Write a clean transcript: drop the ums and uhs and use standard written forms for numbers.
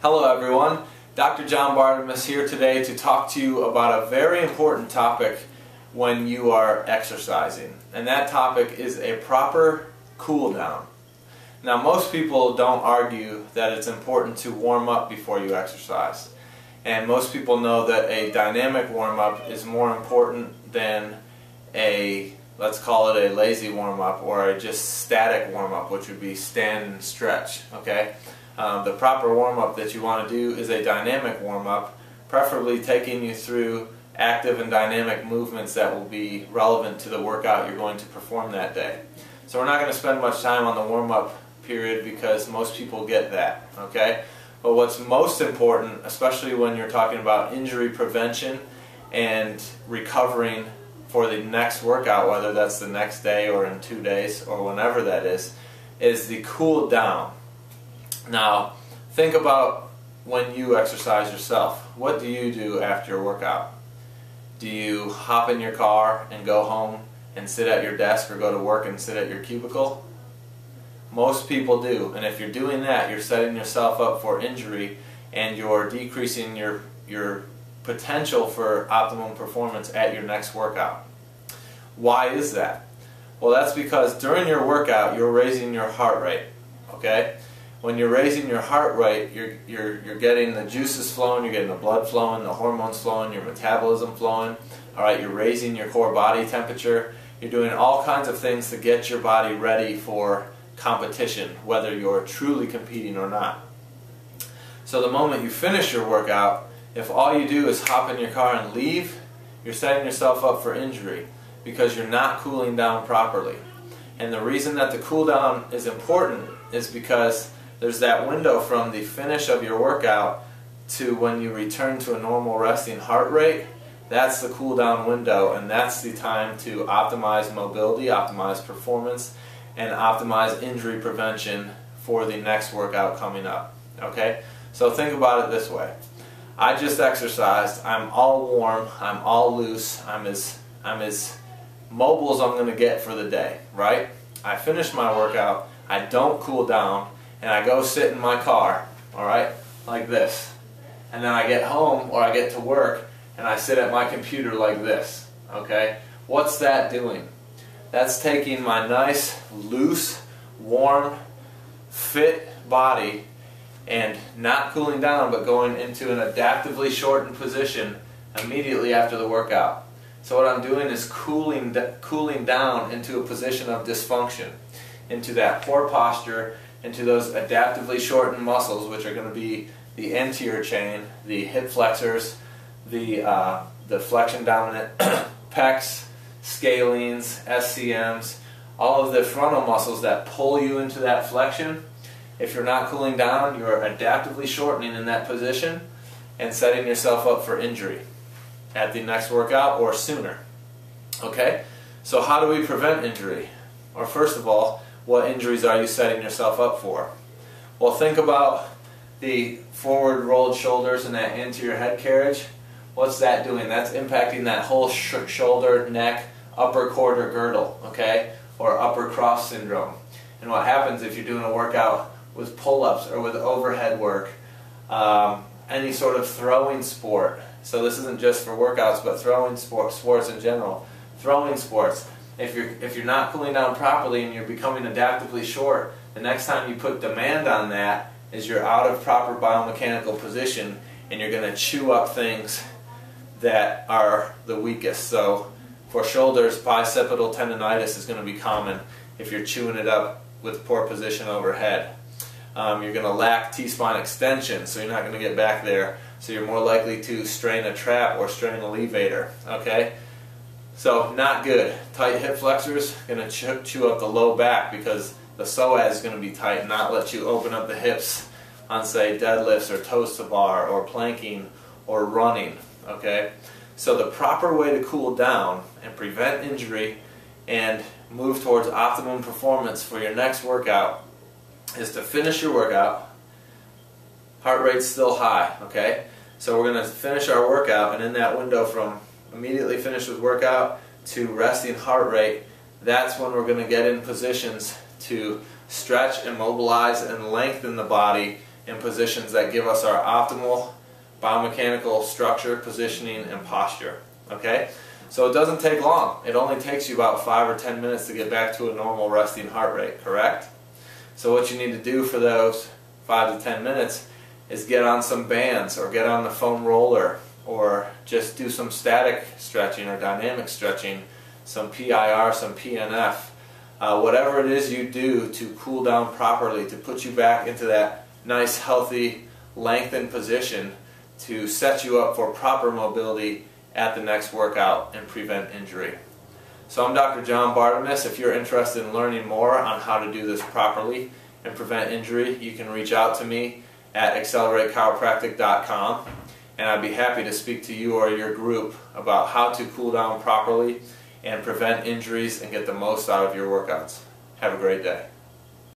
Hello everyone, Dr. John Bartemus here today to talk to you about a very important topic when you are exercising. And that topic is a proper cool down. Now most people don't argue that it's important to warm up before you exercise. And most people know that a dynamic warm-up is more important than a, let's call it a lazy warm-up or a just static warm-up, which would be stand and stretch, okay? The proper warm-up that you want to do is a dynamic warm-up, preferably taking you through active and dynamic movements that will be relevant to the workout you're going to perform that day. So we're not going to spend much time on the warm-up period because most people get that, okay? But what's most important, especially when you're talking about injury prevention and recovering for the next workout, whether that's the next day or in 2 days or whenever that is the cool down. Now, think about when you exercise yourself. What do you do after your workout? Do you hop in your car and go home and sit at your desk or go to work and sit at your cubicle? Most people do, and if you're doing that, you're setting yourself up for injury and you're decreasing your potential for optimum performance at your next workout. Why is that? Well, that's because during your workout, you're raising your heart rate, okay? When you're raising your heart rate, you're getting the juices flowing, you're getting the blood flowing, the hormones flowing, your metabolism flowing. All right, you're raising your core body temperature. You're doing all kinds of things to get your body ready for competition, whether you're truly competing or not. So the moment you finish your workout, if all you do is hop in your car and leave, you're setting yourself up for injury because you're not cooling down properly. And the reason that the cool down is important is because there's that window from the finish of your workout to when you return to a normal resting heart rate. That's the cool down window, and that's the time to optimize mobility, optimize performance, and optimize injury prevention for the next workout coming up. Okay? So think about it this way. I just exercised, I'm all warm, I'm all loose, I'm as mobile as I'm going to get for the day, right? I finish my workout, I don't cool down, and I go sit in my car, alright, like this. And then I get home or I get to work and I sit at my computer like this, okay? What's that doing? That's taking my nice, loose, warm, fit body and not cooling down but going into an adaptively shortened position immediately after the workout. So what I'm doing is cooling down into a position of dysfunction, into that poor posture, into those adaptively shortened muscles, which are going to be the anterior chain, the hip flexors, the flexion dominant pecs, scalenes, SCMs, all of the frontal muscles that pull you into that flexion. If you're not cooling down, you're adaptively shortening in that position and setting yourself up for injury at the next workout or sooner. Okay? So how do we prevent injury? Or first of all, what injuries are you setting yourself up for? Well, think about the forward rolled shoulders and that anterior head carriage. What's that doing? That's impacting that whole shoulder, neck, upper quarter girdle, okay? Or upper cross syndrome. And what happens if you're doing a workout with pull-ups or with overhead work, any sort of throwing sport. So this isn't just for workouts, but throwing sports in general. Throwing sports. If you're not cooling down properly and you're becoming adaptively short, the next time you put demand on that is you're out of proper biomechanical position and you're going to chew up things that are the weakest. So for shoulders, bicipital tendonitis is going to be common if you're chewing it up with poor position overhead. You're going to lack T-spine extension, so you're not going to get back there. So you're more likely to strain a trap or strain a levator. Okay? So not good. Tight hip flexors going to chew up the low back because the psoas is going to be tight and not let you open up the hips on, say, deadlifts or toes to bar or planking or running. Okay? So the proper way to cool down and prevent injury and move towards optimum performance for your next workout is to finish your workout. Heart rate's still high, okay? So we're going to finish our workout, and in that window from immediately finished with workout to resting heart rate, that's when we're going to get in positions to stretch and mobilize and lengthen the body in positions that give us our optimal biomechanical structure, positioning, and posture. Okay? So it doesn't take long. It only takes you about 5 or 10 minutes to get back to a normal resting heart rate, correct? So what you need to do for those 5 to 10 minutes is get on some bands or get on the foam roller or just do some static stretching or dynamic stretching, some PIR, some PNF, whatever it is you do to cool down properly, to put you back into that nice, healthy, lengthened position to set you up for proper mobility at the next workout and prevent injury. So I'm Dr. John Bartemus. If you're interested in learning more on how to do this properly and prevent injury, you can reach out to me at acceleratechiropractic.com, and I'd be happy to speak to you or your group about how to cool down properly and prevent injuries and get the most out of your workouts. Have a great day.